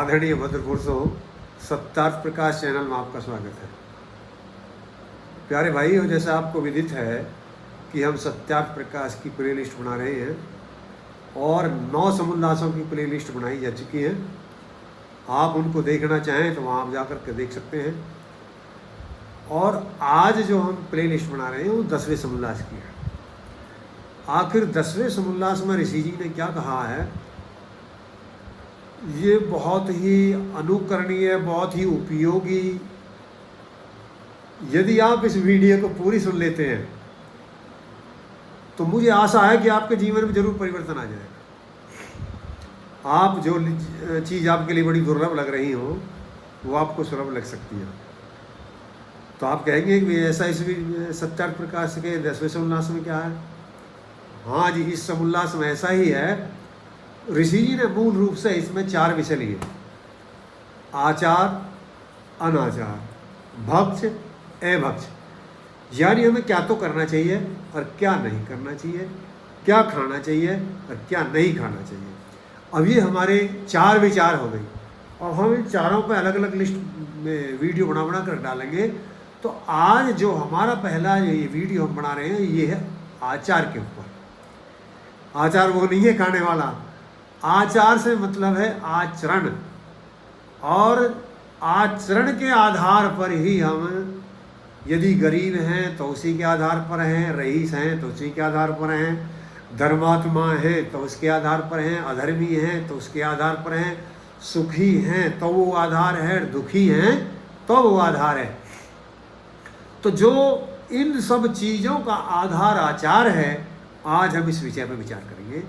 आदरणीय भद्र पुरुषों, सत्यार्थ प्रकाश चैनल में आपका स्वागत है। प्यारे भाइयों, जैसा आपको विदित है कि हम सत्यार्थ प्रकाश की प्लेलिस्ट बना रहे हैं और 9 समुल्लासों की प्लेलिस्ट बनाई जा चुकी है। आप उनको देखना चाहें तो वहाँ आप जाकर के देख सकते हैं। और आज जो हम प्लेलिस्ट बना रहे हैं वो 10वें समुल्लास की है। आखिर 10वें समुल्लास में ऋषि जी ने क्या कहा है, ये बहुत ही अनुकरणीय, बहुत ही उपयोगी। यदि आप इस वीडियो को पूरी सुन लेते हैं तो मुझे आशा है कि आपके जीवन में जरूर परिवर्तन आ जाएगा। आप जो चीज़ आपके लिए बड़ी दुर्लभ लग रही हो वो आपको सुलभ लग सकती है। तो आप कहेंगे कि ऐसा इस सत्यार्थ प्रकाश के 10वें समुल्लास में क्या है? हाँ जी, इस समुल्लास में ऐसा ही है। ऋषि जी ने मूल रूप से इसमें 4 विषय लिए: आचार, अनाचार, भक्ष, अभक्ष। यानी हमें क्या तो करना चाहिए और क्या नहीं करना चाहिए, क्या खाना चाहिए और क्या नहीं खाना चाहिए। अब ये हमारे 4 विचार हो गई और हम इन चारों पे अलग अलग लिस्ट में वीडियो बना कर डालेंगे। तो आज जो हमारा पहला ये वीडियो हम बना रहे हैं ये है आचार के ऊपर। आचार वो नहीं है खाने वाला, आचार से मतलब है आचरण, और आचरण के आधार पर ही हम, यदि गरीब हैं तो उसी के आधार पर हैं, रईस हैं तो उसी के आधार पर हैं, धर्मात्मा हैं तो उसके आधार पर हैं, अधर्मी हैं तो उसके आधार पर हैं, सुखी हैं तो वो आधार है, दुखी हैं तो वो आधार है। तो जो इन सब चीज़ों का आधार आचार है, आज हम इस विषय पर विचार करेंगे।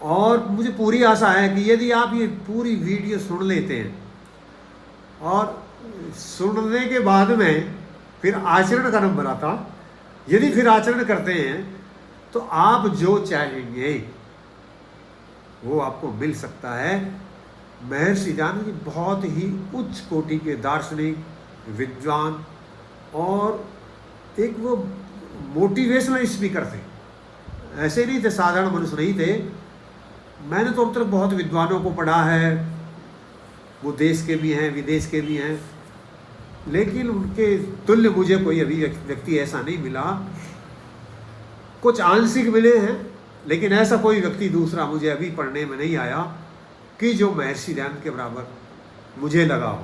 और मुझे पूरी आशा है कि यदि आप ये पूरी वीडियो सुन लेते हैं और सुनने के बाद में फिर आचरण का नंबर आता, यदि फिर आचरण करते हैं तो आप जो चाहेंगे वो आपको मिल सकता है। महर्षि दयानंद जी बहुत ही उच्च कोटि के दार्शनिक, विद्वान और एक वो मोटिवेशनल स्पीकर थे। ऐसे नहीं थे, साधारण मनुष्य नहीं थे। मैंने तो अब तक बहुत विद्वानों को पढ़ा है, वो देश के भी हैं, विदेश के भी हैं, लेकिन उनके तुल्य मुझे कोई अभी व्यक्ति ऐसा नहीं मिला। कुछ आंशिक मिले हैं, लेकिन ऐसा कोई व्यक्ति दूसरा मुझे अभी पढ़ने में नहीं आया कि जो महर्षि दयानंद के बराबर मुझे लगा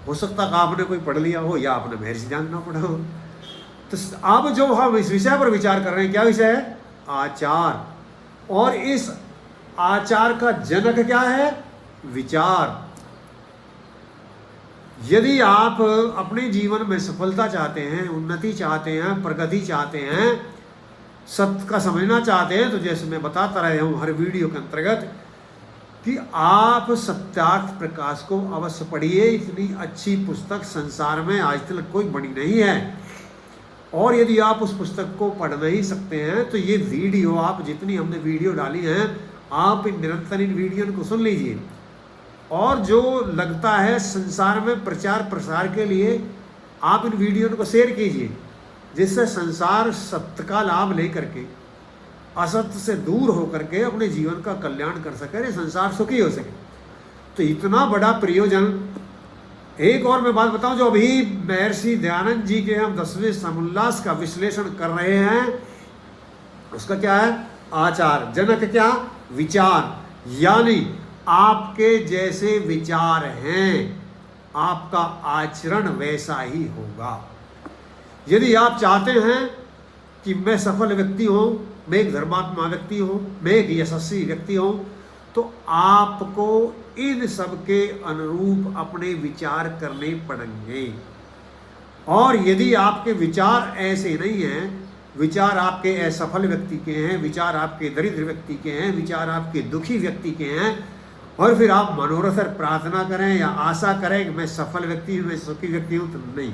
हो सकता है आपने कोई पढ़ लिया हो या आपने महर्षि दयानंद ना पढ़ा हो। तो अब जो हम इस विषय पर विचार कर रहे हैं, क्या विषय है? आचार। और इस आचार का जनक क्या है? विचार। यदि आप अपने जीवन में सफलता चाहते हैं, उन्नति चाहते हैं, प्रगति चाहते हैं, सत्य का समझना चाहते हैं, तो जैसे मैं बताता रहा हूँ हर वीडियो के अंतर्गत कि आप सत्यार्थ प्रकाश को अवश्य पढ़िए। इतनी अच्छी पुस्तक संसार में आज तक कोई बनी नहीं है। और यदि आप उस पुस्तक को पढ़ नहीं सकते हैं तो ये वीडियो, आप जितनी हमने वीडियो डाली हैं, आप निरंतर इन वीडियो को सुन लीजिए। और जो लगता है संसार में प्रचार प्रसार के लिए, आप इन वीडियो को शेयर कीजिए, जिससे संसार सत्य का लाभ लेकर के असत्य से दूर होकर के अपने जीवन का कल्याण कर सके, संसार सुखी हो सके। तो इतना बड़ा प्रयोजन। एक और मैं बात बताऊं, जो अभी महर्षि दयानंद जी के हम 10वें समुल्लास का विश्लेषण कर रहे हैं, उसका क्या है? आचार। जनक क्या? विचार। यानी आपके जैसे विचार हैं, आपका आचरण वैसा ही होगा। यदि आप चाहते हैं कि मैं सफल व्यक्ति हूं, मैं एक धर्मात्मा व्यक्ति हूं, मैं एक यशस्वी व्यक्ति हूं, तो आपको इन सब के अनुरूप अपने विचार करने पड़ेंगे। और यदि आपके विचार ऐसे नहीं हैं, विचार आपके असफल व्यक्ति के हैं, विचार आपके दरिद्र व्यक्ति के हैं, विचार आपके दुखी व्यक्ति के हैं, और फिर आप मनोरथ प्रार्थना करें या आशा करें कि मैं सफल व्यक्ति हूँ, मैं सुखी व्यक्ति हूँ, तो नहीं।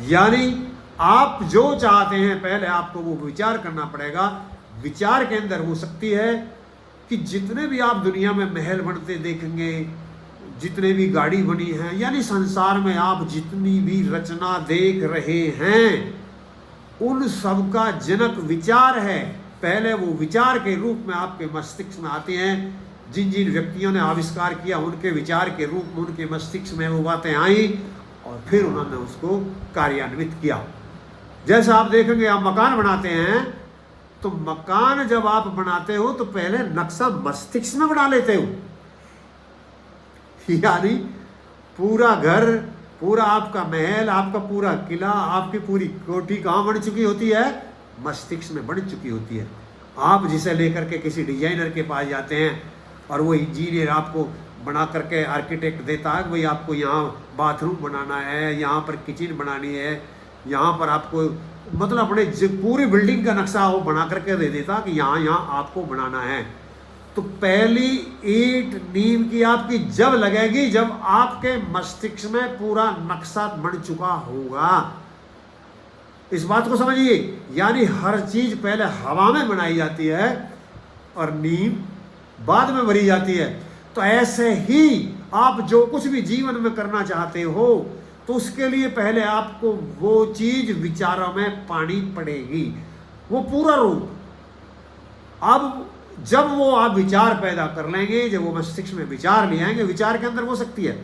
यानी आप जो चाहते हैं पहले आपको वो विचार करना पड़ेगा। विचार के अंदर वो शक्ति है कि जितने भी आप दुनिया में महल बनते देखेंगे, जितने भी गाड़ी बनी है, यानी संसार में आप जितनी भी रचना देख रहे हैं, उन सब का जनक विचार है। पहले वो विचार के रूप में आपके मस्तिष्क में आते हैं जिन जिन व्यक्तियों ने आविष्कार किया उनके विचार के रूप में उनके मस्तिष्क में वो बातें आई और फिर उन्होंने उसको कार्यान्वित किया। जैसे आप देखेंगे, आप मकान बनाते हैं तो मकान जब आप बनाते हो तो पहले नक्शा मस्तिष्क में बना लेते हो, यानी पूरा घर, पूरा आपका महल, आपका पूरा किला, आपकी पूरी कोठी कहाँ बन चुकी होती है? मस्तिष्क में बन चुकी होती है। आप जिसे लेकर के किसी डिजाइनर के पास जाते हैं और वो इंजीनियर आपको बना करके, आर्किटेक्ट देता है कि भाई आपको यहाँ बाथरूम बनाना है, यहाँ पर किचन बनानी है, यहाँ पर आपको मतलब अपने पूरी बिल्डिंग का नक्शा वो बना करके दे देता कि यहाँ यहाँ आपको बनाना है। तो पहली ईंट नींव की आपकी जब लगेगी जब आपके मस्तिष्क में पूरा नक्शा बन चुका होगा। इस बात को समझिए, यानी हर चीज पहले हवा में बनाई जाती है और नींव बाद में भरी जाती है। तो ऐसे ही आप जो कुछ भी जीवन में करना चाहते हो तो उसके लिए पहले आपको वो चीज विचारों में पानी पड़ेगी, वो पूरा रूप। अब जब वो आप विचार पैदा कर लेंगे, जब वो मस्तिष्क में विचार ले आएंगे, विचार के अंदर वो शक्ति है,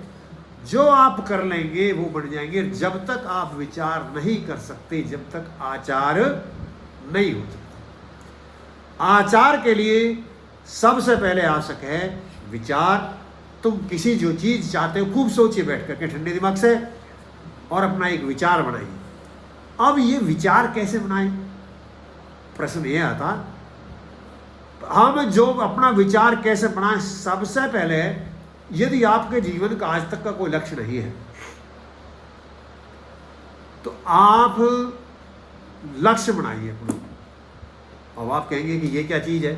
जो आप कर लेंगे वो बन जाएंगे। जब तक आप विचार नहीं कर सकते, जब तक आचार नहीं हो सकता। आचार के लिए सबसे पहले आवश्यक है विचार। तुम किसी जो चीज चाहते हो खूब सोचिए बैठ करके ठंडे दिमाग से और अपना एक विचार बनाइए। अब ये विचार कैसे बनाए? प्रश्न ये आता, हम जो अपना विचार कैसे बनाएं? सबसे पहले यदि आपके जीवन का आज तक का कोई लक्ष्य नहीं है तो आप लक्ष्य बनाइए अपना। अब आप कहेंगे कि ये क्या चीज है?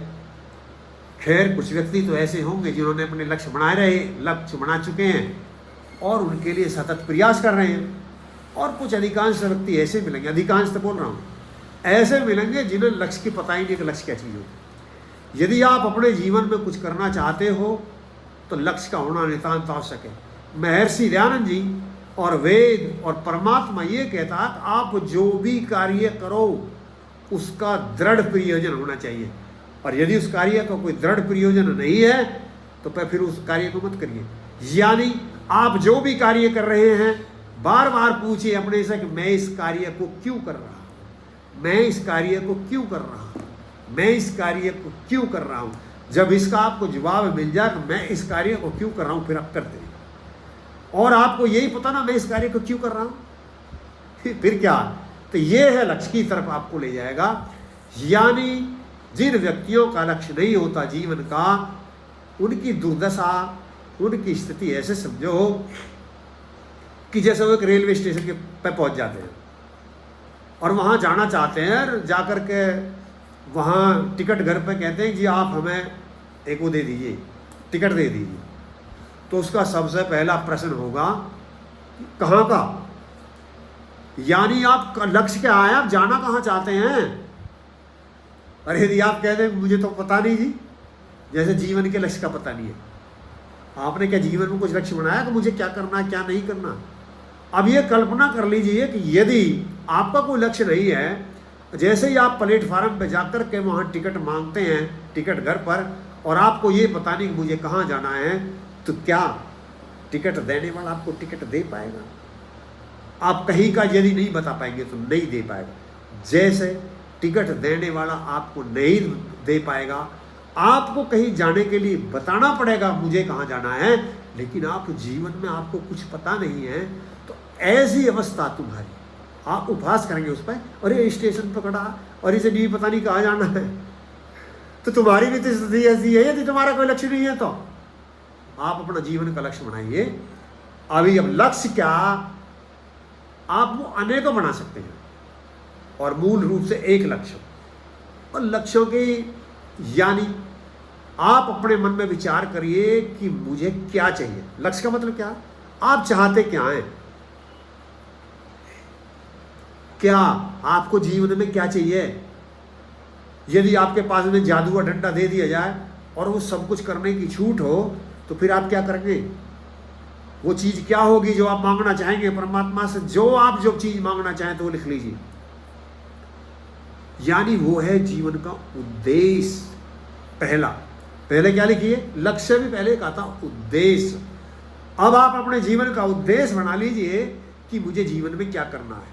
खैर, कुछ व्यक्ति तो ऐसे होंगे जिन्होंने अपने लक्ष्य बना चुके हैं और उनके लिए सतत प्रयास कर रहे हैं, और कुछ अधिकांश व्यक्ति ऐसे मिलेंगे, अधिकांश तो बोल रहा हूँ, ऐसे मिलेंगे जिन्हें लक्ष्य की पता ही नहीं कि लक्ष्य क्या चीज़ होती। यदि आप अपने जीवन में कुछ करना चाहते हो तो लक्ष्य का होना नितांत आवश्यक है। महर्षि दयानंद जी और वेद और परमात्मा ये कहता है आप जो भी कार्य करो उसका दृढ़ प्रयोजन होना चाहिए, और यदि उस कार्य का कोई दृढ़ प्रयोजन नहीं है तो फिर उस कार्य को मत करिए। यानी आप जो भी कार्य कर रहे हैं बार बार पूछिए अपने से कि मैं इस कार्य को क्यों कर रहा हूं, मैं इस कार्य को क्यों कर रहा हूं, मैं इस कार्य को क्यों कर रहा हूं। जब इसका आपको जवाब मिल जाए तो मैं इस कार्य को क्यों कर रहा हूं, फिर आप करते हैं। और आपको यही पता ना मैं इस कार्य को क्यों कर रहा हूं, फिर क्या? तो ये है लक्ष्य की तरफ आपको ले जाएगा। यानी जिन व्यक्तियों का लक्ष्य नहीं होता जीवन का, उनकी दुर्दशा, उनकी स्थिति ऐसे समझो कि जैसे वो एक रेलवे स्टेशन के पे पहुंच जाते हैं और वहां जाना चाहते हैं, जाकर के वहाँ टिकट घर पे कहते हैं जी आप हमें एक वो दे दीजिए, टिकट दे दीजिए। तो उसका सबसे पहला प्रश्न होगा कहाँ का, यानी आपका लक्ष्य क्या है, आप जाना कहाँ चाहते हैं। अरे यदि आप कहते हैं मुझे तो पता नहीं जी, जैसे जीवन के लक्ष्य का पता नहीं है। आपने क्या जीवन में कुछ लक्ष्य बनाया कि मुझे क्या करना है क्या नहीं करना। अब ये कल्पना कर लीजिए कि यदि आपका कोई लक्ष्य नहीं है, जैसे ही आप प्लेटफार्म पे जाकर के वहाँ टिकट मांगते हैं टिकट घर पर, और आपको ये पता नहीं कि मुझे कहाँ जाना है, तो क्या टिकट देने वाला आपको टिकट दे पाएगा? आप कहीं का यदि नहीं बता पाएंगे तो नहीं दे पाएगा। जैसे टिकट देने वाला आपको नहीं दे पाएगा, आपको कहीं जाने के लिए बताना पड़ेगा मुझे कहाँ जाना है, लेकिन आप जीवन में आपको कुछ पता नहीं है, तो ऐसी अवस्था तुम्हारी, आप उपहास करेंगे उस पर, अरे स्टेशन पकड़ा और इसे नहीं पता नहीं कहाँ जाना है। तो तुम्हारी भी तो स्थिति ऐसी है यदि तुम्हारा कोई लक्ष्य नहीं है। तो आप अपना जीवन का लक्ष्य बनाइए। अभी अब लक्ष्य क्या, आप वो अनेकों बना सकते हैं, और मूल रूप से एक लक्ष्य। और लक्ष्यों के यानी आप अपने मन में विचार करिए कि मुझे क्या चाहिए। लक्ष्य का मतलब क्या, आप चाहते क्या हैं, क्या आपको जीवन में क्या चाहिए। यदि आपके पास में जादू का डंडा दे दिया जाए और वो सब कुछ करने की छूट हो तो फिर आप क्या करेंगे? वो चीज क्या होगी जो आप मांगना चाहेंगे परमात्मा से? जो चीज मांगना चाहें तो वो लिख लीजिए। यानी वो है जीवन का उद्देश्य। पहला पहले क्या लिखिए, लक्ष्य भी पहले कहा था उद्देश्य। अब आप अपने जीवन का उद्देश्य बना लीजिए कि मुझे जीवन में क्या करना है,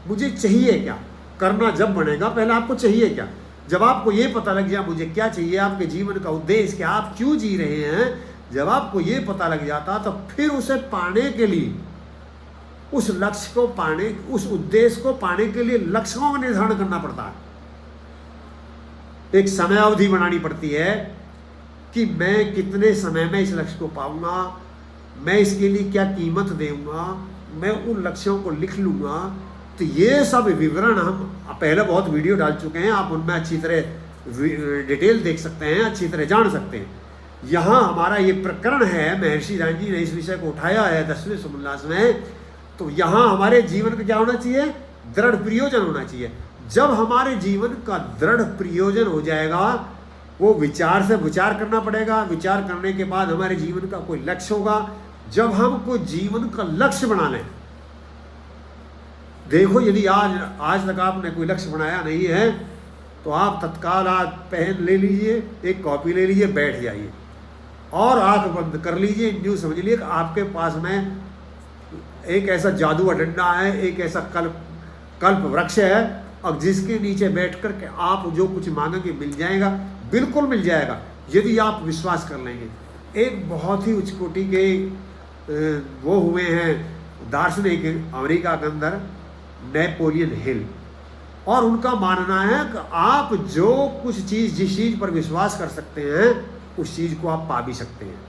मुझे चाहिए क्या करना। जब बनेगा पहले आपको चाहिए क्या, जब आपको ये पता लग जाए मुझे क्या चाहिए, आपके जीवन का उद्देश्य क्या, आप क्यों जी रहे हैं, जब आपको ये पता लग जाता तो फिर उसे पाने के लिए, उस लक्ष्य को पाने, उस उद्देश्य को पाने के लिए लक्ष्यों का निर्धारण करना पड़ता है। एक समय अवधि बनानी पड़ती है कि मैं कितने समय में इस लक्ष्य को पाऊंगा, मैं इसके लिए क्या कीमत दूंगा, मैं उन लक्ष्यों को लिख लूंगा। तो ये सब विवरण हम पहले बहुत वीडियो डाल चुके हैं, आप उनमें अच्छी तरह डिटेल देख सकते हैं, अच्छी तरह जान सकते हैं। यहाँ हमारा ये प्रकरण है, महर्षि ध्यान जी ने इस विषय को उठाया है 10वें सोमोल्लास में। तो यहाँ हमारे जीवन का क्या होना चाहिए, दृढ़ प्रयोजन होना चाहिए। जब हमारे जीवन का दृढ़ प्रयोजन हो जाएगा, वो विचार से विचार करना पड़ेगा, विचार करने के बाद हमारे जीवन का कोई लक्ष्य होगा। जब हम कोई जीवन का लक्ष्य बना लें, देखो यदि आज तक आपने कोई लक्ष्य बनाया नहीं है तो आप तत्काल आज पेन ले लीजिए, एक कॉपी ले लीजिए, बैठ जाइए और आंख बंद कर लीजिए। यूँ समझ लीजिए कि आपके पास में एक ऐसा जादू का डंडा है, एक ऐसा कल्प वृक्ष है, अब जिसके नीचे बैठ कर के आप जो कुछ मांगेंगे मिल जाएगा, बिल्कुल मिल जाएगा यदि आप विश्वास कर लेंगे। एक बहुत ही उच्च कोटि के वो हुए हैं दार्शनिक अमेरिका के अंदर, नेपोलियन हिल, और उनका मानना है कि आप जो कुछ चीज़, जिस चीज़ पर विश्वास कर सकते हैं उस चीज़ को आप पा भी सकते हैं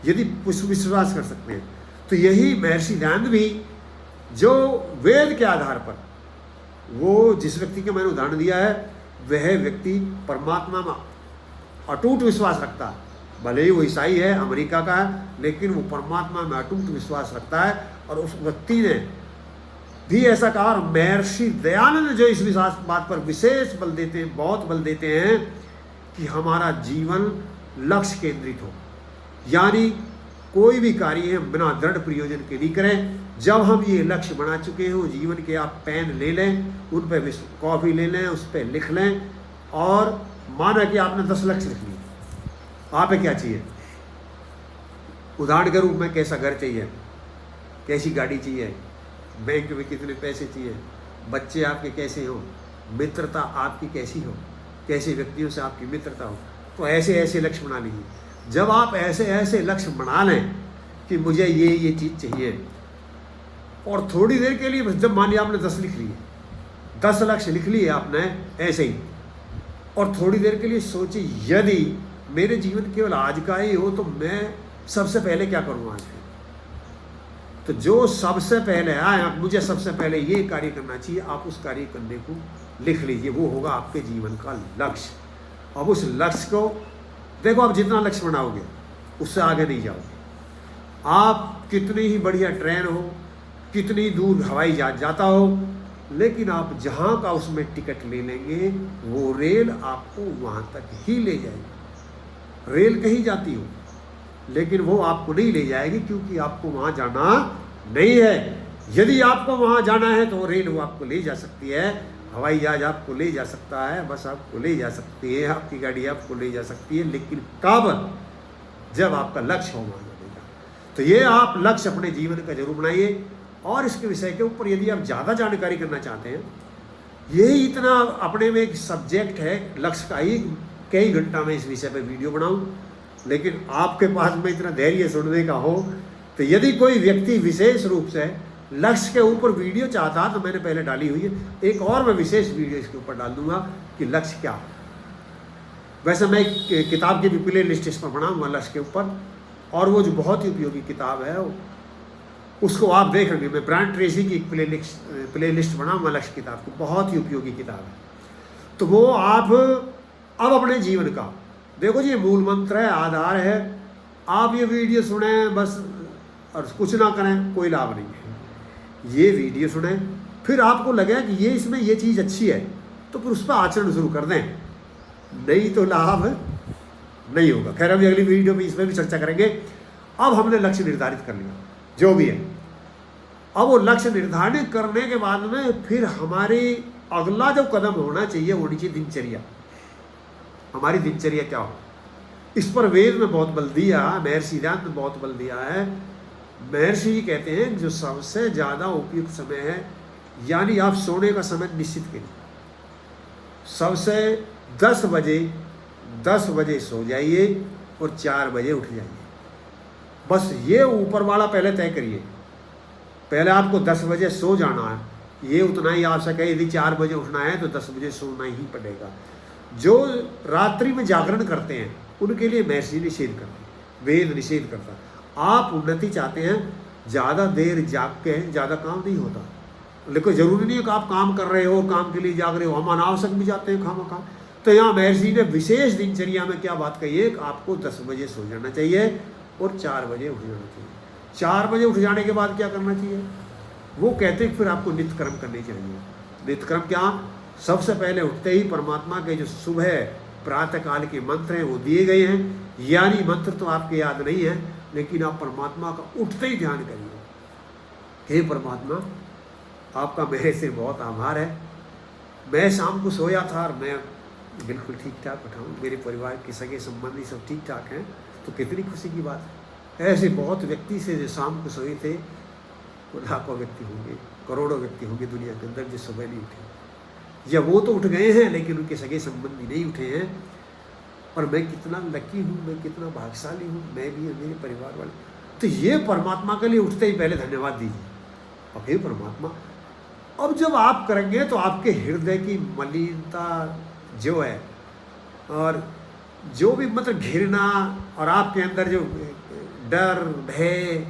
यदि विश्वास कर सकते हैं। तो यही महर्षि ध्यान भी, जो वेद के आधार पर, वो जिस व्यक्ति का मैंने उदाहरण दिया है, वह व्यक्ति परमात्मा में अटूट विश्वास रखता है। भले ही वो ईसाई है, अमेरिका का है, लेकिन वो परमात्मा में अटूट विश्वास रखता है। और उस व्यक्ति ने भी ऐसा कहा, और महर्षि दयानंद जो इस विश्वास बात पर विशेष बल देते हैं, बहुत बल देते हैं कि हमारा जीवन लक्ष्य केंद्रित हो, यानी कोई भी कार्य हम बिना दृढ़ प्रयोजन के नहीं करें। जब हम ये लक्ष्य बना चुके हो जीवन के, आप पेन ले लें, उन पर कॉपी ले लें, उस पर लिख लें, और माना कि आपने 10 लक्ष्य लिख लिए, आप क्या चाहिए, उदाहरण के रूप में कैसा घर चाहिए, कैसी गाड़ी चाहिए, बैंक में कितने पैसे चाहिए, बच्चे आपके कैसे हो, मित्रता आपकी कैसी हो, कैसे व्यक्तियों से आपकी मित्रता हो। तो ऐसे ऐसे लक्ष्य बना लीजिए। जब आप ऐसे ऐसे लक्ष्य बना लें कि मुझे ये चीज़ चाहिए, और थोड़ी देर के लिए, जब मान लिया आपने 10 लिख लिए, 10 लक्ष्य लिख लिए आपने ऐसे ही, और थोड़ी देर के लिए सोचिए यदि मेरे जीवन केवल आज का ही हो तो मैं सबसे पहले क्या करूँगा आज। तो जो सबसे पहले आए, मुझे सबसे पहले ये कार्य करना चाहिए, आप उस कार्य करने को लिख लीजिए, वो होगा आपके जीवन का लक्ष्य। अब उस लक्ष्य को देखो, आप जितना लक्ष्य बनाओगे उससे आगे नहीं जाओगे। आप कितनी ही बढ़िया ट्रेन हो, कितनी दूर हवाई जहाज जाता हो, लेकिन आप जहाँ का उसमें टिकट ले लेंगे, वो रेल आपको वहाँ तक ही ले जाएगी। रेल कहीं जाती हो, लेकिन वो आपको नहीं ले जाएगी, क्योंकि आपको वहाँ जाना नहीं है। यदि आपको वहाँ जाना है तो रेल वो आपको ले जा सकती है, हवाई जहाज आपको ले जा सकता है, बस आपको ले जा सकती है, आपकी गाड़ी आपको ले जा सकती है, लेकिन कब, जब आपका लक्ष्य हो वहाँ जाने का। तो ये आप लक्ष्य अपने जीवन का जरूर बनाइए। और इसके विषय के ऊपर यदि आप ज़्यादा जानकारी करना चाहते हैं, यही इतना अपने में एक सब्जेक्ट है लक्ष्य का ही, कई घंटा में इस विषय पर वीडियो बनाऊँ, लेकिन आपके पास में इतना धैर्य सुनने का हो, तो यदि कोई व्यक्ति विशेष रूप से लक्ष्य के ऊपर वीडियो चाहता तो मैंने पहले डाली हुई है, एक और मैं विशेष वीडियो इसके ऊपर डाल दूंगा कि लक्ष्य क्या है। वैसे मैं किताब की भी प्ले लिस्ट इस पर बनाऊंगा लक्ष्य के ऊपर, और वो जो बहुत ही उपयोगी किताब है उसको आप देखेंगे। मैं ब्रायन ट्रेसी की प्ले लिस्ट बनाऊंगा लक्ष्य किताब की, बहुत ही उपयोगी किताब है। तो वो आप अब अपने जीवन का देखो जी, मूल मंत्र है, आधार है। आप ये वीडियो सुने बस और कुछ ना करें, कोई लाभ नहीं है। ये वीडियो सुने, फिर आपको लगे कि ये इसमें ये चीज़ अच्छी है, तो फिर उस पर आचरण शुरू कर दें, नहीं तो लाभ नहीं होगा। खैर अभी अगली वीडियो में इसमें भी चर्चा करेंगे। अब हमने लक्ष्य निर्धारित कर लिया जो भी है, अब वो लक्ष्य निर्धारित करने के बाद में फिर हमारी अगला जो कदम होना चाहिए वो नीचे दिनचर्या। हमारी दिनचर्या क्या हो, इस पर वेद में बहुत बल दिया, महर्षि सिद्धांत ने बहुत बल दिया है। महर्षि जी कहते हैं जो सबसे ज़्यादा उपयुक्त समय है, यानी आप सोने का समय निश्चित करिए, सबसे 10 बजे सो जाइए और 4 बजे उठ जाइए। बस ये ऊपर वाला पहले तय करिए, पहले आपको 10 बजे सो जाना है, ये उतना ही आवश्यक है। यदि 4 बजे उठना है तो 10 बजे सोना ही पड़ेगा। जो रात्रि में जागरण करते हैं उनके लिए महर्षि निषेध करते हैं, वेद निषेध करता है। आप उन्नति चाहते हैं, ज़्यादा देर जाग के ज़्यादा काम नहीं होता, लेकिन ज़रूरी नहीं है कि आप काम कर रहे हो, काम के लिए जाग रहे हो, हम अनावश्यक भी जाते हैं खामा खा। तो यहाँ महर्षि ने विशेष दिनचर्या में क्या बात कही है कि आपको 10 बजे सो जाना चाहिए और 4 बजे उठ जाना चाहिए। 4 बजे उठ जाने के बाद क्या करना चाहिए? वो कहते हैं फिर आपको नित्य कर्म करने चाहिए। नित्य कर्म क्या? सबसे पहले उठते ही परमात्मा के जो सुबह प्रातः काल के मंत्र हैं वो दिए गए हैं, यानी मंत्र तो आपके याद नहीं है, लेकिन आप परमात्मा का उठते ही ध्यान करिए। हे परमात्मा, आपका मेरे से बहुत आभार है, मैं शाम को सोया था और मैं बिल्कुल ठीक ठाक उठा हूँ, मेरे परिवार के सगे संबंधी सब ठीक ठाक हैं, तो कितनी खुशी की बात है। ऐसे बहुत व्यक्ति से जो शाम को सोए थे वो लाखों व्यक्ति होंगे, करोड़ों व्यक्ति होंगे दुनिया के अंदर जो सुबह नहीं उठे, या वो तो उठ गए हैं लेकिन उनके सगे संबंधी नहीं उठे हैं। और मैं कितना लकी हूँ, मैं कितना भाग्यशाली हूँ, मैं भी और मेरे परिवार वाले। तो ये परमात्मा के लिए उठते ही पहले धन्यवाद दीजिए। अब हे परमात्मा, अब जब आप करेंगे तो आपके हृदय की मलिनता जो है और जो भी मतलब घृणा और आपके अंदर जो डर, भय,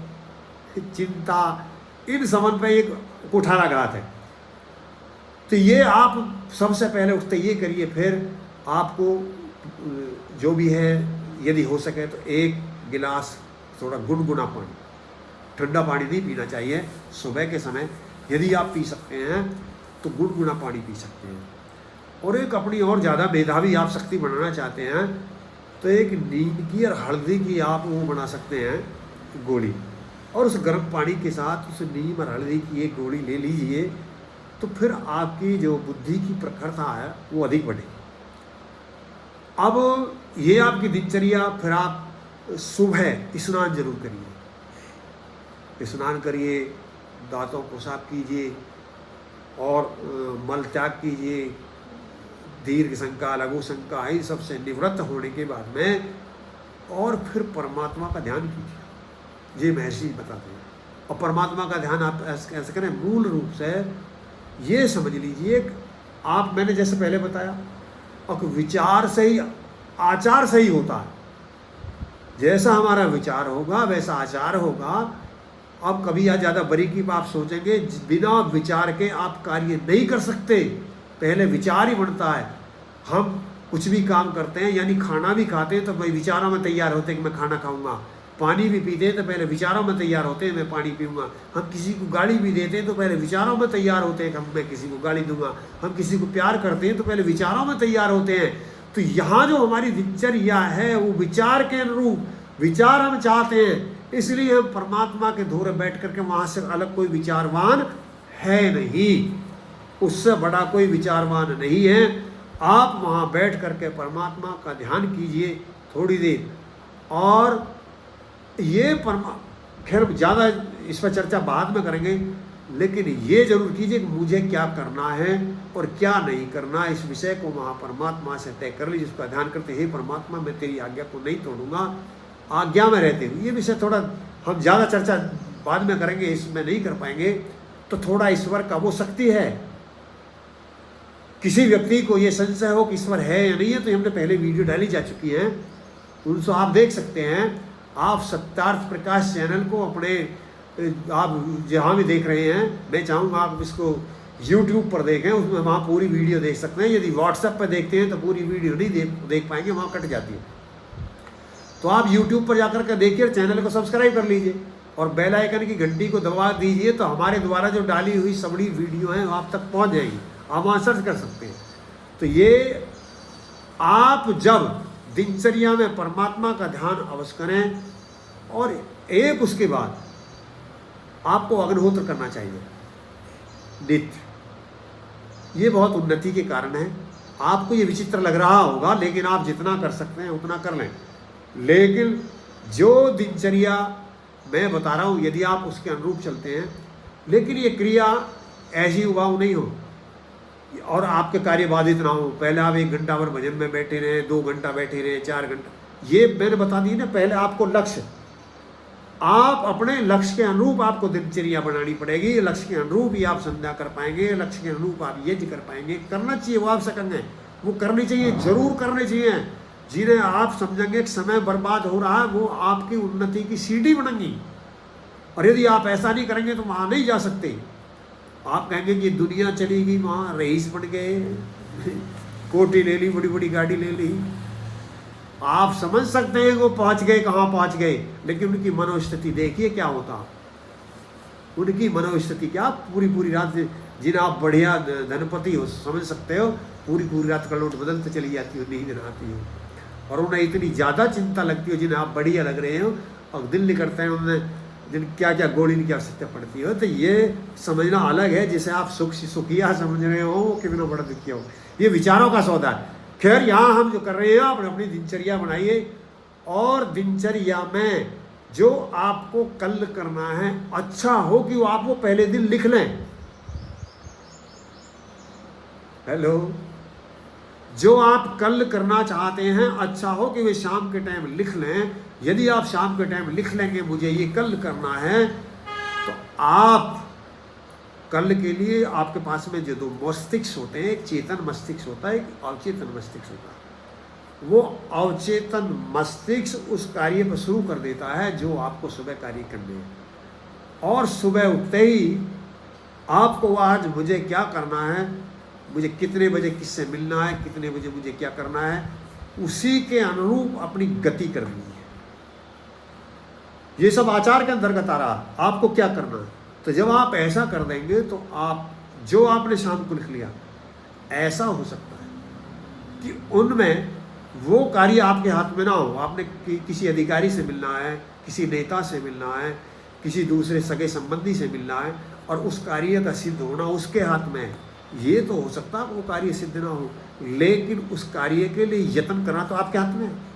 चिंता, इन समन पे एक कुठाराघात है। तो ये आप सबसे पहले उठते ये करिए। फिर आपको जो भी है, यदि हो सके तो 1 गिलास थोड़ा गुनगुना पानी, ठंडा पानी नहीं पीना चाहिए सुबह के समय। यदि आप पी सकते हैं तो गुनगुना पानी पी सकते हैं। और एक अपनी और ज़्यादा मेधावी आप शक्ति बनाना चाहते हैं तो एक नीम की और हल्दी की आप वो बना सकते हैं गोली, और उस गर्म पानी के साथ उस नीम और हल्दी की एक गोली ले लीजिए, तो फिर आपकी जो बुद्धि की प्रखरता है वो अधिक बढ़ेगी। अब ये आपकी दिनचर्या। फिर आप सुबह स्नान जरूर करिए, स्नान करिए, दांतों को साफ कीजिए और मल त्याग कीजिए, दीर्घ शंका, लघु शंका, इन सबसे निवृत्त होने के बाद में और फिर परमात्मा का ध्यान कीजिए। ये महर्षि बताते हैं। और परमात्मा का ध्यान आप ऐसे करें, मूल रूप से ये समझ लीजिए, आप मैंने जैसे पहले बताया, और विचार से ही आचार सही होता है। जैसा हमारा विचार होगा वैसा आचार होगा। अब कभी या ज़्यादा बारीकी पर आप सोचेंगे, बिना विचार के आप कार्य नहीं कर सकते, पहले विचार ही बनता है। हम कुछ भी काम करते हैं, यानी खाना भी खाते हैं तो भाई विचारों में तैयार होते हैं कि मैं खाना खाऊंगा, पानी भी पीते हैं तो पहले विचारों में तैयार होते हैं मैं पानी पीऊँगा, हम किसी को गाली भी देते हैं तो पहले विचारों में तैयार होते हैं कि मैं किसी को गाली दूंगा, हम किसी को प्यार करते हैं तो पहले विचारों में तैयार होते हैं। तो यहाँ जो हमारी दिनचर्या है वो विचार के अनुरूप विचार हम चाहते हैं, इसलिए हम परमात्मा के धूरे बैठ करके वहाँ से अलग कोई विचारवान है नहीं, उससे बड़ा कोई विचारवान नहीं है। आप वहाँ बैठ करके परमात्मा का ध्यान कीजिए थोड़ी देर। और ये खैर ज़्यादा इस पर चर्चा बाद में करेंगे, लेकिन ये जरूर कीजिए कि मुझे क्या करना है और क्या नहीं करना, इस विषय को वहाँ परमात्मा से तय कर लीजिए। उसका ध्यान करते हे परमात्मा, मैं तेरी आज्ञा को नहीं तोड़ूंगा, आज्ञा में रहते हुए। ये विषय थोड़ा हम ज़्यादा चर्चा बाद में करेंगे, इसमें नहीं कर पाएंगे। तो थोड़ा ईश्वर का वो शक्ति है, किसी व्यक्ति को ये संशय हो कि ईश्वर है या नहीं है, तो हमने पहले वीडियो डाली जा चुकी है, उनसे आप देख सकते हैं। आप सत्यार्थ प्रकाश चैनल को अपने आप जहाँ भी देख रहे हैं, मैं चाहूँगा आप इसको YouTube पर देखें, उसमें वहाँ पूरी वीडियो देख सकते हैं। यदि WhatsApp पर देखते हैं तो पूरी वीडियो नहीं देख पाएंगे, वहाँ कट जाती है। तो आप YouTube पर जाकर के देखिए, चैनल को सब्सक्राइब कर लीजिए और बेल आइकन की घंटी को दबा दीजिए, तो हमारे द्वारा जो डाली हुई सबड़ी वीडियो हैं आप तक पहुँच जाएंगी, आप वहाँ सर्च कर सकते हैं। तो ये आप जब दिनचर्या में परमात्मा का ध्यान अवश्य करें, और एक उसके बाद आपको अग्निहोत्र करना चाहिए नित्य। ये बहुत उन्नति के कारण है। आपको ये विचित्र लग रहा होगा, लेकिन आप जितना कर सकते हैं उतना कर लें। लेकिन जो दिनचर्या मैं बता रहा हूँ, यदि आप उसके अनुरूप चलते हैं, लेकिन ये क्रिया ऐसी उबाऊ नहीं हो और आपके कार्य बाधित ना हो। पहले आप 1 घंटा भर भजन में बैठे रहे, 2 घंटा बैठे रहे, 4 घंटा, ये मैंने बता दी ना। पहले आपको लक्ष्य, आप अपने लक्ष्य के अनुरूप आपको दिनचर्या बनानी पड़ेगी। लक्ष्य के अनुरूप ही आप संध्या कर पाएंगे, लक्ष्य के अनुरूप आप यज्ञ कर पाएंगे। करना चाहिए, वो आप सकेंगे, वो करनी चाहिए, जरूर करनी चाहिए। जिन्हें आप समझेंगे कि समय बर्बाद हो रहा है, वो आपकी उन्नति की सीढ़ी बनेंगी। और यदि आप ऐसा नहीं करेंगे तो वहाँ नहीं जा सकते। आप कहेंगे कि दुनिया चली गई, वहाँ रईस बन गए, कोठी ले ली, बड़ी बड़ी गाड़ी ले ली। आप समझ सकते हैं वो पहुंच गए, कहाँ पहुंच गए, लेकिन उनकी मनोस्थिति देखिए क्या होता। उनकी मनोस्थिति क्या, पूरी पूरी रात, जिन्हें आप बढ़िया धनपति हो समझ सकते हो, पूरी पूरी रात करोड़ बदलते चली जाती हो, नींद न आती हो, और उन्हें इतनी ज़्यादा चिंता लगती हो। जिन्हें आप बढ़िया लग रहे हो और दिल नहीं करते हैं, उन्हें जिन क्या क्या गोली की आवश्यकता पड़ती हो। तो ये समझना अलग है। जिसे आप सुखिया समझ रहे हो, कितना बड़ा दुखिया हो, ये विचारों का सौदा है। खैर, यहाँ हम जो कर रहे हैं, आप अपनी दिनचर्या बनाइए, और दिनचर्या में जो आपको कल करना है, अच्छा हो कि वो आप वो पहले दिन लिख लें। हेलो, जो आप कल करना चाहते हैं, अच्छा हो कि वे शाम के टाइम लिख लें। यदि आप शाम के टाइम लिख लेंगे मुझे ये कल करना है, तो आप कल के लिए आपके पास में जो 2 मस्तिष्क होते हैं, एक चेतन मस्तिष्क होता है, एक अवचेतन मस्तिष्क होता है। वो अवचेतन मस्तिष्क उस कार्य पर शुरू कर देता है जो आपको सुबह कार्य करने हैं। और सुबह उठते ही आपको आज मुझे क्या करना है, मुझे कितने बजे किससे मिलना है, कितने बजे मुझे क्या करना है, उसी के अनुरूप अपनी गति करनी है। ये सब आचार के अंतर्गत आ रहा। आपको क्या करना है, तो जब आप ऐसा कर देंगे तो आप जो आपने शाम को लिख लिया, ऐसा हो सकता है कि उनमें वो कार्य आपके हाथ में ना हो। आपने किसी अधिकारी से मिलना है, किसी नेता से मिलना है, किसी दूसरे सगे संबंधी से मिलना है, और उस कार्य का सिद्ध होना उसके हाथ में है। ये तो हो सकता है वो कार्य सिद्ध ना हो, लेकिन उस कार्य के लिए यत्न करना तो आपके हाथ में है।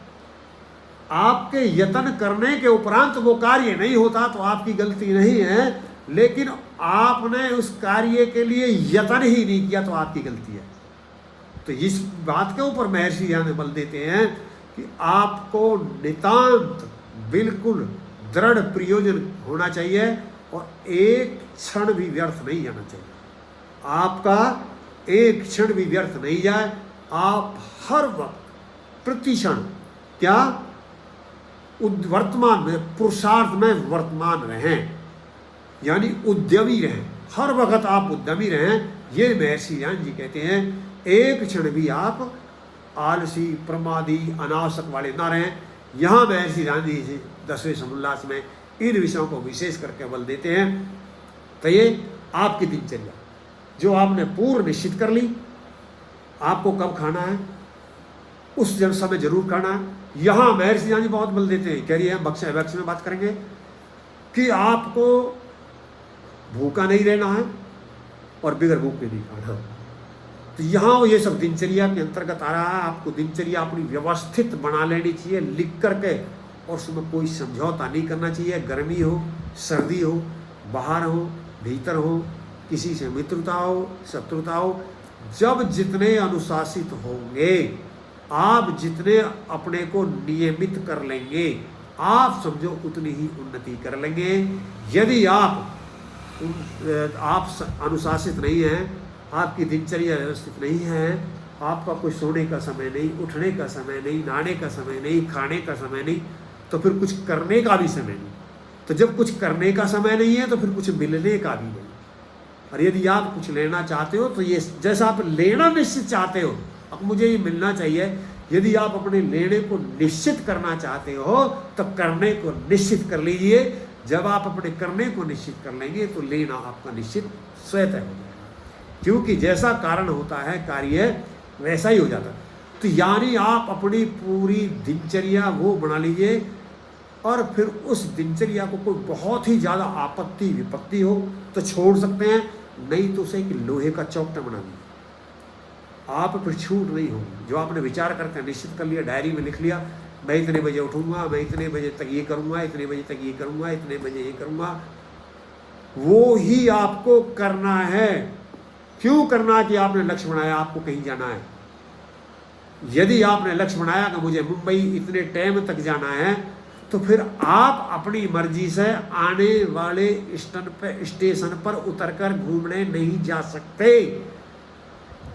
आपके यत्न करने के उपरांत वो कार्य नहीं होता तो आपकी गलती नहीं है, लेकिन आपने उस कार्य के लिए यत्न ही नहीं किया तो आपकी गलती है। तो इस बात के ऊपर महर्षि ध्यान बल देते हैं कि आपको नितांत बिल्कुल दृढ़ प्रयोजन होना चाहिए, और एक क्षण भी व्यर्थ नहीं जाना चाहिए। आपका एक क्षण भी व्यर्थ नहीं जाए। आप हर वक्त प्रति क्षण क्या वर्तमान में, पुरुषार्थ में वर्तमान रहें, यानी उद्यमी रहें। हर वक्त आप उद्यमी रहें। ये महर्षि ज्ञान जी कहते हैं, एक क्षण भी आप आलसी, प्रमादी, अनावश्यक वाले ना रहें। यहाँ महर्षि ज्ञान जी से 10वें समुल्लास में इन विषयों को विशेष करके बल देते हैं। तो ये आपकी दिनचर्या जो आपने पूर्व निश्चित कर ली, आपको कब खाना है उस समय जरूर खाना है। यहाँ महर्षि ज्ञान जी बहुत बल देते हैं, कह रही है भक्ष्य में बात करेंगे कि आपको भूखा नहीं रहना है और बिगर भूख के नहीं खाना। तो यहाँ ये सब दिनचर्या के अंतर्गत आ रहा है। आपको दिनचर्या अपनी व्यवस्थित बना लेनी चाहिए लिख करके, और उसमें कोई समझौता नहीं करना चाहिए। गर्मी हो, सर्दी हो, बाहर हो, भीतर हो, किसी से मित्रता हो, शत्रुता हो, जब जितने अनुशासित होंगे, आप जितने अपने को नियमित कर लेंगे, आप समझो उतनी ही उन्नति कर लेंगे। यदि आप अनुशासित नहीं हैं, आपकी दिनचर्या व्यवस्थित नहीं है, आपका कोई सोने का समय नहीं, उठने का समय नहीं, नहाने का समय नहीं, खाने का समय नहीं, तो फिर कुछ करने का भी समय नहीं। तो जब कुछ करने का समय नहीं है तो फिर कुछ मिलने का भी नहीं। और यदि आप कुछ लेना चाहते हो तो ये जैसा आप लेना निश्चित चाहते हो, अब मुझे ये मिलना चाहिए, यदि आप अपने लेने को निश्चित करना चाहते हो तो करने को निश्चित कर लीजिए। जब आप अपने करने को निश्चित कर लेंगे तो लेना आपका निश्चित स्वतः हो जाएगा, क्योंकि जैसा कारण होता है कार्य वैसा ही हो जाता है। तो यानी आप अपनी पूरी दिनचर्या वो बना लीजिए, और फिर उस दिनचर्या को कोई बहुत ही ज़्यादा आपत्ति विपत्ति हो तो छोड़ सकते हैं, नहीं तो उसे एक लोहे का चौकटा बना लीजिए। आप फिर छूट नहीं होगी। जो आपने विचार करके निश्चित कर लिया, डायरी में लिख लिया, मैं इतने बजे उठूंगा, मैं इतने बजे तक ये करूंगा, इतने बजे तक ये करूंगा, इतने बजे ये करूंगा, वो ही आपको करना है। क्यों करना है? कि आपने लक्ष्य बनाया, आपको कहीं जाना है। यदि आपने लक्ष्य बनाया कि मुझे मुंबई इतने टाइम तक जाना है, तो फिर आप अपनी मर्जी से आने वाले स्टेशन पर उतरकर घूमने नहीं जा सकते।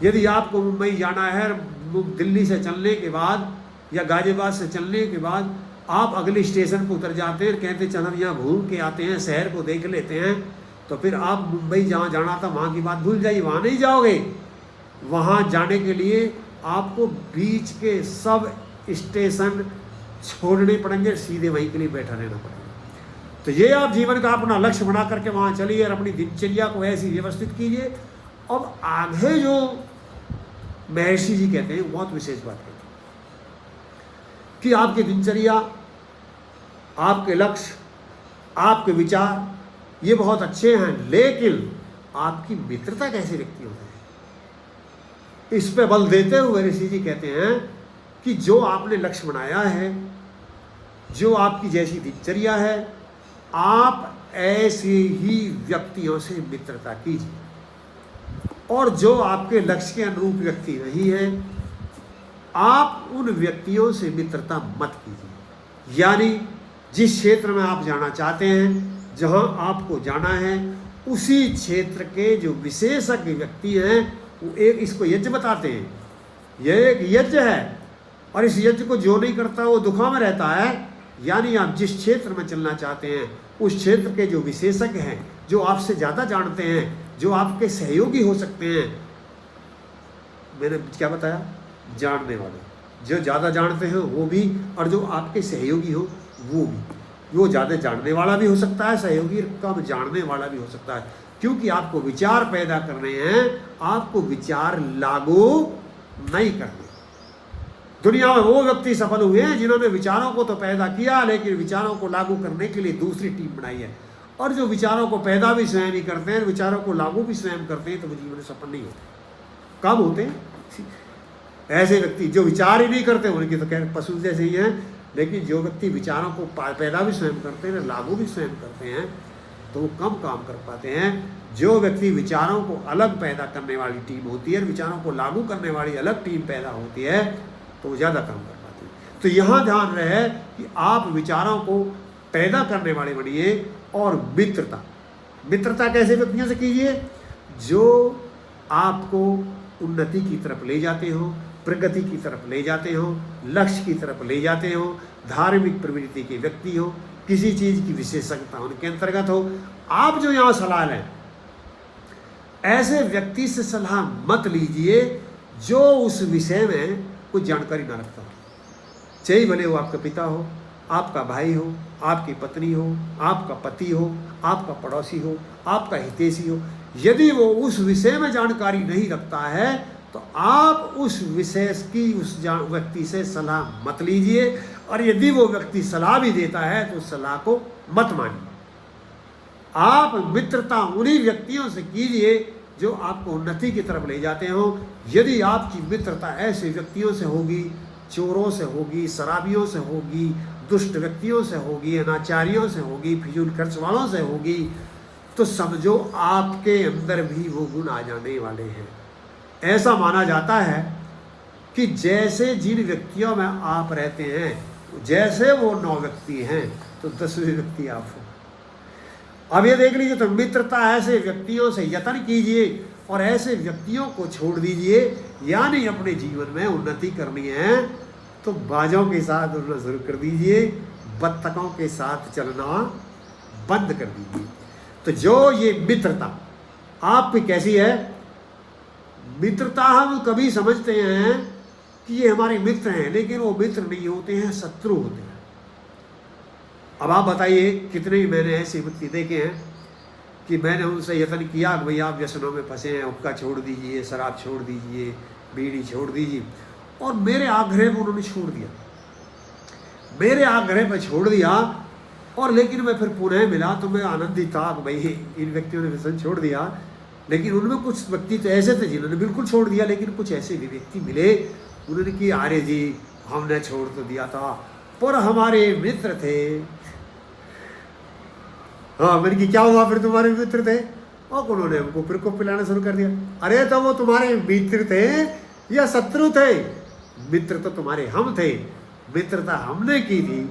यदि आपको मुंबई जाना है, दिल्ली से चलने के बाद या गाजियाबाद से चलने के बाद आप अगले स्टेशन पर उतर जाते हैं, कहते चल हम यहाँ घूम के आते हैं, शहर को देख लेते हैं, तो फिर आप मुंबई जहाँ जाना था वहाँ की बात भूल जाइए, वहाँ नहीं जाओगे। वहाँ जाने के लिए आपको बीच के सब स्टेशन छोड़ने पड़ेंगे, सीधे वहीं के लिए बैठा रहना पड़ेगा। तो ये आप जीवन का अपना लक्ष्य बना करके वहाँ चलिए और अपनी दिनचर्या को ऐसी व्यवस्थित कीजिए। अब आगे जो महर्षि जी कहते हैं बहुत विशेष बात कहते हैं कि आपकी दिनचर्या, आपके लक्ष्य, आपके विचार ये बहुत अच्छे हैं, लेकिन आपकी मित्रता कैसे व्यक्तियों से है, इस पे बल देते हुए ऋषि जी कहते हैं कि जो आपने लक्ष्य बनाया है, जो आपकी जैसी दिनचर्या है, आप ऐसे ही व्यक्तियों से मित्रता कीजिए, और जो आपके लक्ष्य के अनुरूप व्यक्ति नहीं है, आप उन व्यक्तियों से मित्रता मत कीजिए। यानी जिस क्षेत्र में आप जाना चाहते हैं, जहां आपको जाना है, उसी क्षेत्र के जो विशेषज्ञ व्यक्ति हैं, वो एक इसको यज्ञ बताते हैं, यह एक यज्ञ है, और इस यज्ञ को जो नहीं करता वो दुखों में रहता है। यानी आप जिस क्षेत्र में चलना चाहते हैं, उस क्षेत्र के जो विशेषज्ञ हैं, जो आपसे ज़्यादा जानते हैं, जो आपके सहयोगी हो सकते हैं, मैंने क्या बताया, जानने वाले, जो ज़्यादा जानते हैं वो भी, और जो आपके सहयोगी हो वो भी। वो ज़्यादा जानने वाला भी हो सकता है सहयोगी, कम जानने वाला भी हो सकता है, क्योंकि आपको विचार पैदा करने हैं, आपको विचार लागू नहीं करने। दुनिया में वो व्यक्ति सफल हुए हैं जिन्होंने विचारों को तो पैदा किया, लेकिन विचारों को लागू करने के लिए दूसरी टीम बनाई है। और जो विचारों को पैदा भी स्वयं ही करते हैं, विचारों को लागू भी स्वयं करते हैं, तो वो जीवन में सफल नहीं होते। कब होते हैं ऐसे व्यक्ति? जो विचार ही नहीं करते, उनकी तो खैर पशु जैसे ही हैं, लेकिन जो व्यक्ति विचारों को पैदा भी स्वयं करते हैं, लागू भी स्वयं करते हैं, तो वो कम काम कर पाते हैं। जो व्यक्ति विचारों को अलग पैदा करने वाली टीम होती है, विचारों को लागू करने वाली अलग टीम पैदा होती है, तो वो ज़्यादा काम कर पाते हैं। तो यहाँ ध्यान रहे कि आप विचारों को पैदा करने वाले बनिए। और मित्रता कैसे व्यक्तियों से कीजिए? जो आपको उन्नति की तरफ ले जाते हो, प्रगति की तरफ ले जाते हो, लक्ष्य की तरफ ले जाते हो, धार्मिक प्रवृत्ति के व्यक्ति हो, किसी चीज़ की विशेषज्ञता उनके अंतर्गत हो। आप जो यहाँ सलाह लें, ऐसे व्यक्ति से सलाह मत लीजिए जो उस विषय में कुछ जानकारी ना रखता हो। चाहे भले वो आपका पिता हो, आपका भाई हो, आपकी पत्नी हो, आपका पति हो, आपका पड़ोसी हो, आपका हितैषी हो, यदि वो उस विषय में जानकारी नहीं रखता है, तो आप उस विषय की उस व्यक्ति से सलाह मत लीजिए। और यदि वो व्यक्ति सलाह भी देता है तो सलाह को मत मानिए। आप मित्रता उन्हीं व्यक्तियों से कीजिए जो आपको उन्नति की तरफ ले जाते हो। यदि आपकी मित्रता ऐसे व्यक्तियों से होगी, चोरों से होगी, शराबियों से होगी, दुष्ट व्यक्तियों से होगी, अनाचारियों से होगी, फिजूल खर्च वालों से होगी, तो समझो आपके अंदर भी वो गुण आ जाने वाले हैं। ऐसा माना जाता है कि जैसे जिन व्यक्तियों में आप रहते हैं, जैसे वो 9 व्यक्ति हैं, तो 10वें व्यक्ति आप हो। अब ये देख लीजिए, तो मित्रता ऐसे व्यक्तियों से यत्न कीजिए और ऐसे व्यक्तियों को छोड़ दीजिए। यानी अपने जीवन में उन्नति करनी है तो बाजों के साथ उड़ना शुरू कर दीजिए, बत्तखों के साथ चलना बंद कर दीजिए। तो जो ये मित्रता आपकी कैसी है? मित्रता हम कभी समझते हैं कि ये हमारे मित्र हैं, लेकिन वो मित्र नहीं होते हैं, शत्रु होते हैं। अब आप बताइए, कितने मैंने ऐसे व्यक्ति देखे हैं कि मैंने उनसे यत्न किया कि भाई आप व्यसनों में फंसे हैं, हुक्का छोड़ दीजिए, शराब छोड़ दीजिए, बीड़ी छोड़ दीजिए, और मेरे आग्रह में उन्होंने छोड़ दिया, मेरे आग्रह पर छोड़ दिया। और लेकिन मैं फिर पुनः मिला तो मैं आनंदित था कि भाई इन व्यक्तियों ने व्यसन छोड़ दिया। लेकिन उनमें कुछ व्यक्ति तो ऐसे थे जिन्होंने बिल्कुल छोड़ दिया, लेकिन कुछ ऐसे भी व्यक्ति मिले, उन्होंने कि अरे जी हमने छोड़ तो दिया था, पर हमारे मित्र थे। हाँ, मैंने कि क्या हुआ फिर तुम्हारे मित्र थे? और उन्होंने हमको फिर को पिलाना शुरू कर दिया। अरे तो वो तुम्हारे मित्र थे या शत्रु थे? मित्र तो तुम्हारे हम थे, मित्रता हमने की थी,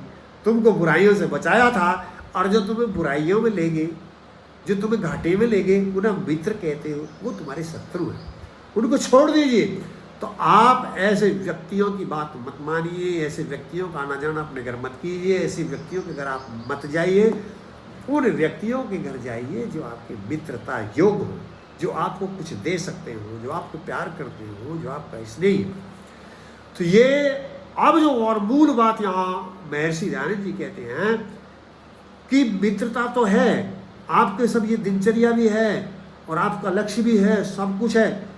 तुमको बुराइयों से बचाया था, और जो तुम्हें बुराइयों में ले गए, जो तुम्हें घाटे में ले गए, उन्हें मित्र कहते हो, वो तुम्हारे शत्रु हैं, उनको छोड़ दीजिए। तो आप ऐसे व्यक्तियों की बात मत मानिए, ऐसे व्यक्तियों का आना जाना अपने घर मत कीजिए, ऐसे व्यक्तियों के घर आप मत जाइए। उन व्यक्तियों के घर जाइए जो आपके मित्रता योग्य हो, जो आपको कुछ दे सकते हो, जो आपको प्यार करते हो, जो आपका स्नेही हो। तो ये अब जो और मूल बात यहाँ महर्षि दयानंद जी कहते हैं कि मित्रता तो है, आपके सब ये दिनचर्या भी है और आपका लक्ष्य भी है, सब कुछ है,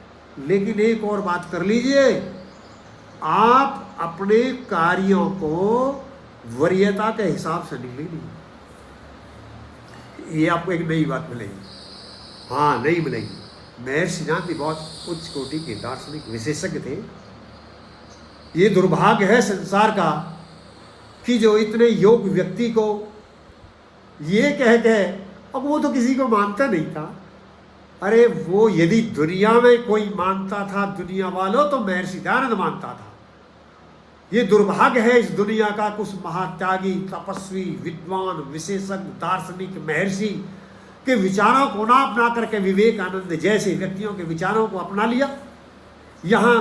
लेकिन एक और बात कर लीजिए, आप अपने कार्यों को वरीयता के हिसाब से नहीं लेंगे। ये आपको एक नई बात मिलेगी। हाँ, नहीं मिलेगी। महर्षि दयानंद जी बहुत उच्च कोटि के दार्शनिक विशेषज्ञ थे। ये दुर्भाग्य है संसार का कि जो इतने योग्य व्यक्ति को ये कह के, अब वो तो किसी को मानता नहीं था। अरे वो यदि दुनिया में कोई मानता था दुनिया वालों, तो महर्षि दयानंद मानता था। ये दुर्भाग्य है इस दुनिया का, कुछ महात्यागी, तपस्वी, विद्वान, विशेषज्ञ, दार्शनिक, महर्षि के विचारों को ना अपना करके विवेकानंद जैसे व्यक्तियों के विचारों को अपना लिया। यहाँ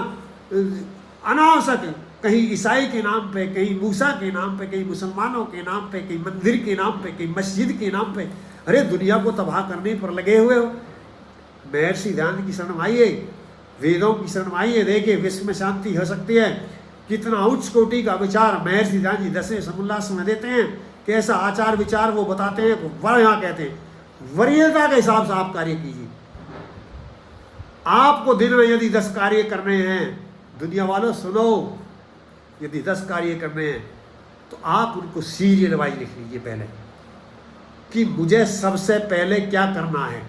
अनावश्यक कहीं ईसाई के नाम पे, कहीं मूसा के नाम पे, कहीं मुसलमानों के नाम पे, कहीं मंदिर के नाम पे, कहीं मस्जिद के नाम पे, अरे दुनिया को तबाह करने पर लगे हुए हो। महर्षि दयानंद की शरण आइए, वेदों की शरण आइए, देखिए विश्व में शांति हो सकती है। कितना उच्च कोटि का विचार महर्षि दयानंद जी 10वें समुल्लास में देते हैं, कैसा आचार विचार वो बताते हैं। वह यहाँ कहते हैं वरीयता के हिसाब से आप कार्य कीजिए। आपको दिन में यदि 10 कार्य करने हैं, दुनिया वालों सुनो, यदि 10 कार्य करने हैं तो आप उनको सीरियल वाइज लिख लीजिए पहले, कि मुझे सबसे पहले क्या करना है।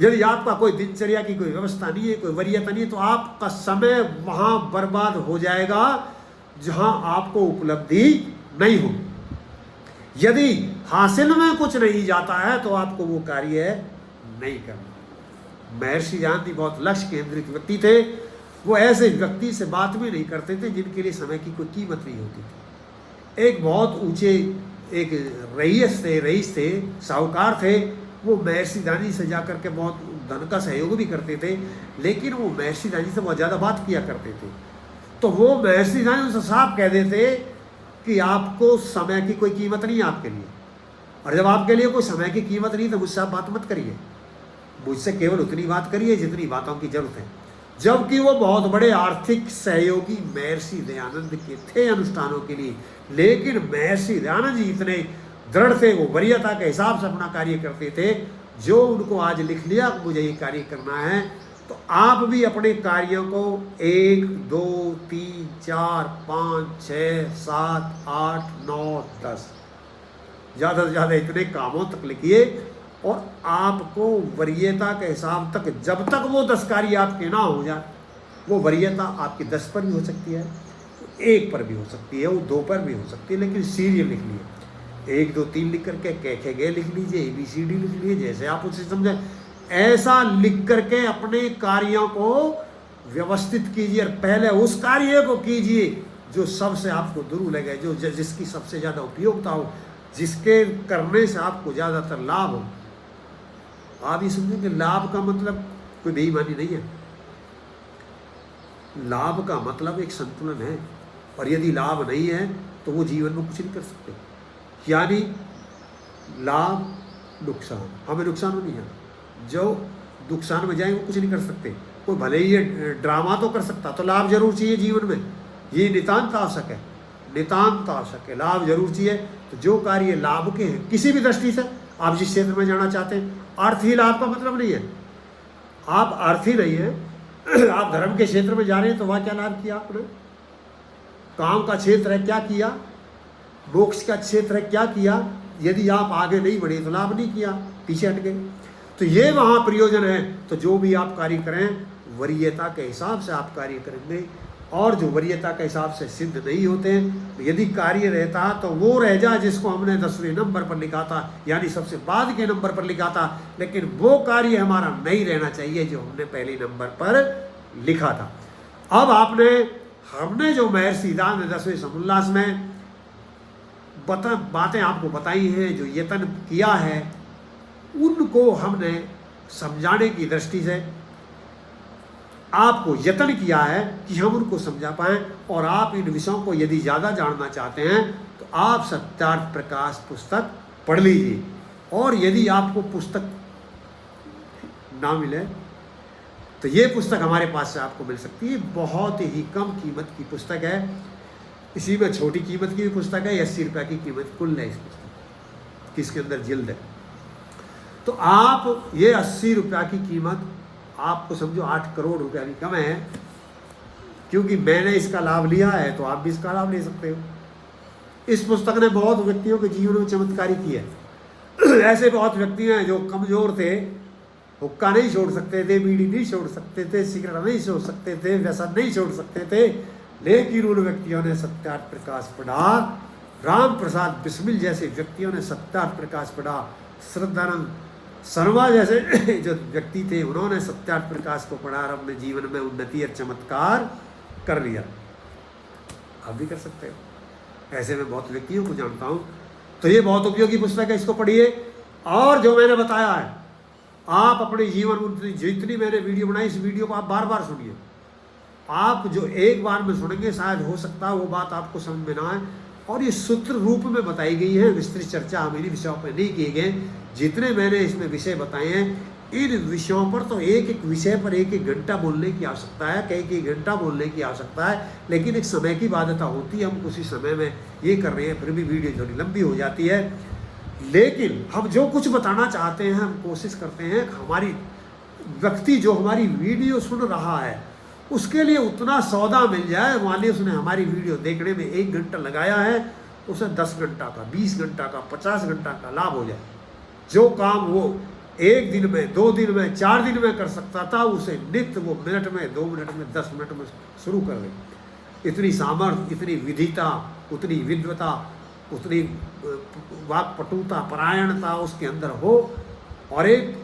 यदि आपका कोई दिनचर्या की कोई व्यवस्था नहीं है, कोई वरीयता नहीं है, तो आपका समय वहां बर्बाद हो जाएगा जहां आपको उपलब्धि नहीं हो। यदि हासिल में कुछ नहीं जाता है तो आपको वो कार्य नहीं करना। महर्षि दयानंद जी बहुत लक्ष्य केंद्रित व्यक्ति थे। वो ऐसे व्यक्ति से बात भी नहीं करते थे जिनके लिए समय की कोई कीमत नहीं होती थी। एक बहुत ऊंचे एक रईस थे, साहूकार थे। वो महर्षि दयानंद जी से जाकर के बहुत धन का सहयोग भी करते थे, लेकिन वो महर्षि दयानंद जी से बहुत ज़्यादा बात किया करते थे। तो वो महर्षि दयानंद जी से साफ कह देते कि आपको समय की कोई कीमत नहीं है आपके लिए, और जब आपके लिए कोई समय की कीमत नहीं तो मुझसे आप बात मत करिए, मुझसे केवल उतनी बात करिए जितनी बातों की जरूरत है। जबकि वो बहुत बड़े आर्थिक सहयोगी महर्षि दयानंद के थे अनुष्ठानों के लिए, लेकिन महर्षि दयानंद जी इतने दृढ़ थे, वो वरीयता के हिसाब से अपना कार्य करते थे। जो उनको आज लिख लिया मुझे ये कार्य करना है, तो आप भी अपने कार्यों को 1, 2, 3, 4, 5, 6, 7, 8, 9, 10 ज़्यादा से ज़्यादा इतने कामों तक लिखिए, और आपको वरीयता के हिसाब तक, जब तक वो 10 कार्य आपके ना हो जाए, वो वरीयता आपकी 10 पर भी हो सकती है, 1 पर भी हो सकती है, वो 2 पर भी हो सकती है, लेकिन सीरियल लिख लिए। 1, 2, 3 लिख करके कै गे लिख लीजिए, ABCD लिख लीजिए, जैसे आप उसे समझें ऐसा लिख करके अपने कार्यों को व्यवस्थित कीजिए। और पहले उस कार्य को कीजिए जो सबसे आपको दूर लगे, जो जिसकी सबसे ज़्यादा उपयोगिता हो, जिसके करने से आपको ज़्यादातर लाभ हो। आप ये समझें कि लाभ का मतलब कोई बेईमानी नहीं है। लाभ का मतलब एक संतुलन है, और यदि लाभ नहीं है तो वो जीवन में कुछ नहीं कर सकते। यानी लाभ नुकसान, हमें नुकसान नहीं है, जो नुकसान में जाए वो कुछ नहीं कर सकते। कोई भले ही ये ड्रामा तो कर सकता, तो लाभ जरूर चाहिए जीवन में, ये नितांत आवश्यक है, नितांत आवश्यक है, लाभ जरूर चाहिए। तो जो कार्य लाभ के हैं किसी भी दृष्टि से, आप जिस क्षेत्र में जाना चाहते हैं, अर्थ ही लाभ का मतलब नहीं है। आप अर्थ ही नहीं है, आप धर्म के क्षेत्र में जा रहे हैं तो वहाँ क्या लाभ किया आपने, काम का क्षेत्र है क्या किया, मोक्ष का क्षेत्र है क्या किया। यदि आप आगे नहीं बढ़े तो लाभ नहीं किया, पीछे हट गए। तो ये वहाँ प्रयोजन है। तो जो भी आप कार्य करें वरीयता के हिसाब से आप कार्य करेंगे, और जो वरीयता के हिसाब से सिद्ध नहीं होते हैं। यदि कार्य रहता तो वो रह जाए जिसको हमने 10वें नंबर पर लिखा था, यानी सबसे बाद के नंबर पर लिखा था, लेकिन वो कार्य हमारा नहीं रहना चाहिए जो हमने पहले नंबर पर लिखा था। अब हमने जो महर्षि दान 10वें समोल्लास में बातें आपको बताई हैं, जो यत्न किया है, उनको हमने समझाने की दृष्टि से आपको यत्न किया है कि हम उनको समझा पाएं। और आप इन विषयों को यदि ज़्यादा जानना चाहते हैं तो आप सत्यार्थ प्रकाश पुस्तक पढ़ लीजिए। और यदि आपको पुस्तक ना मिले तो ये पुस्तक हमारे पास से आपको मिल सकती है। बहुत ही कम कीमत की पुस्तक है। इसी में छोटी कीमत की भी पुस्तक है, 80 रुपये की कीमत कुल है इस पुस्तक की, इसके अंदर जिल्द है। तो आप ये 80 रुपये की कीमत आपको समझो 8 करोड़ रुपया भी कम है, क्योंकि मैंने इसका लाभ लिया है तो आप भी इसका लाभ ले सकते हो। इस पुस्तक ने बहुत व्यक्तियों के जीवन में चमत्कारी किया है। ऐसे बहुत व्यक्ति हैं जो कमज़ोर थे, हुक्का नहीं छोड़ सकते थे, बीड़ी नहीं छोड़ सकते थे, सिगरेट नहीं छोड़ सकते थे, व्यसन नहीं छोड़ सकते थे, लेकिन उन व्यक्तियों ने सत्यार्थ प्रकाश पढ़ा। राम प्रसाद बिस्मिल जैसे व्यक्तियों ने सत्यार्थ प्रकाश पढ़ा। श्रद्धानंद शर्मा जैसे जो व्यक्ति थे, उन्होंने सत्यार्थ प्रकाश को पढ़ा और अपने जीवन में उन्नति और चमत्कार कर लिया। आप भी कर सकते हो। ऐसे में बहुत व्यक्तियों को जानता हूँ। तो ये बहुत उपयोगी पुस्तक है, इसको पढ़िए। और जो मैंने बताया है, आप अपने जीवन में जितनी मैंने वीडियो बनाई, इस वीडियो को आप बार बार सुनिए। आप जो एक बार में सुनेंगे शायद हो सकता है वो बात आपको समझ में ना आए। और ये सूत्र रूप में बताई गई है, विस्तृत चर्चा हम इन विषयों पर नहीं किए गए। जितने मैंने इसमें विषय बताए हैं, इन विषयों पर तो एक एक विषय पर एक एक घंटा बोलने की आवश्यकता है, कई घंटा बोलने की आवश्यकता है, लेकिन एक समय की बाध्यता होती है। हम उसी समय में ये कर रहे हैं, फिर भी वीडियो थोड़ी लंबी हो जाती है। लेकिन हम जो कुछ बताना चाहते हैं, हम कोशिश करते हैं हमारी व्यक्ति जो हमारी वीडियो सुन रहा है उसके लिए उतना सौदा मिल जाए। मान लीजिए उसने हमारी वीडियो देखने में 1 घंटा लगाया है, उसे 10 घंटा का, 20 घंटा का, 50 घंटा का लाभ हो जाए। जो काम वो 1 दिन में, 2 दिन में, 4 दिन में कर सकता था, उसे नित्य वो मिनट में, 2 मिनट में, 10 मिनट में शुरू कर दे। इतनी सामर्थ्य, इतनी विधिता, उतनी विद्वता, उतनी वाक्पटुता, परायणता उसके अंदर हो, और एक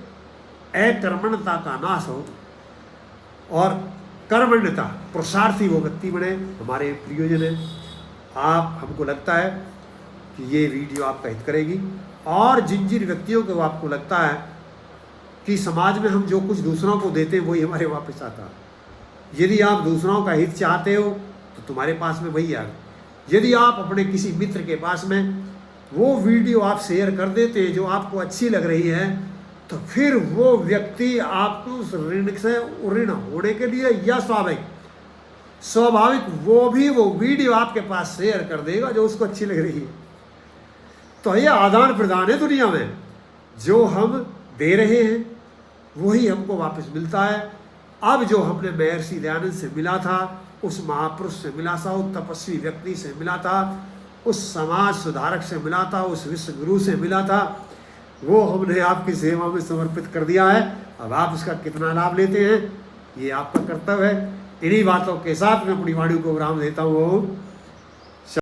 अकर्मण्यता का नाश हो, और कर्मण्यता पुरुषार्थी वो व्यक्ति बने। हमारे प्रियोजन है, आप, हमको लगता है कि ये वीडियो आपका हित करेगी। और जिन जिन व्यक्तियों को आपको लगता है कि समाज में हम जो कुछ दूसरों को देते हैं वही हमारे वापस आता है, यदि आप दूसरों का हित चाहते हो तो तुम्हारे पास में वही आएगा। यदि आप अपने किसी मित्र के पास में वो वीडियो आप शेयर कर देते जो आपको अच्छी लग रही है, तो फिर वो व्यक्ति आपको उस ऋण से ऋण होने के लिए, या स्वाभाविक वो भी वो वीडियो आपके पास शेयर कर देगा जो उसको अच्छी लग रही है। तो ये आदान प्रदान है दुनिया में। जो हम दे रहे हैं वही हमको वापस मिलता है। अब जो हमने महर्षि दयानंद से मिला था, उस महापुरुष से मिला था, उस तपस्वी व्यक्ति से मिला था, उस समाज सुधारक से मिला था, उस विश्व गुरु से मिला था, वो हमने आपकी सेवा में समर्पित कर दिया है। अब आप इसका कितना लाभ लेते हैं ये आपका कर्तव्य है। इन्हीं बातों के साथ मैं अपनी वाणी को विराम देता हूँ।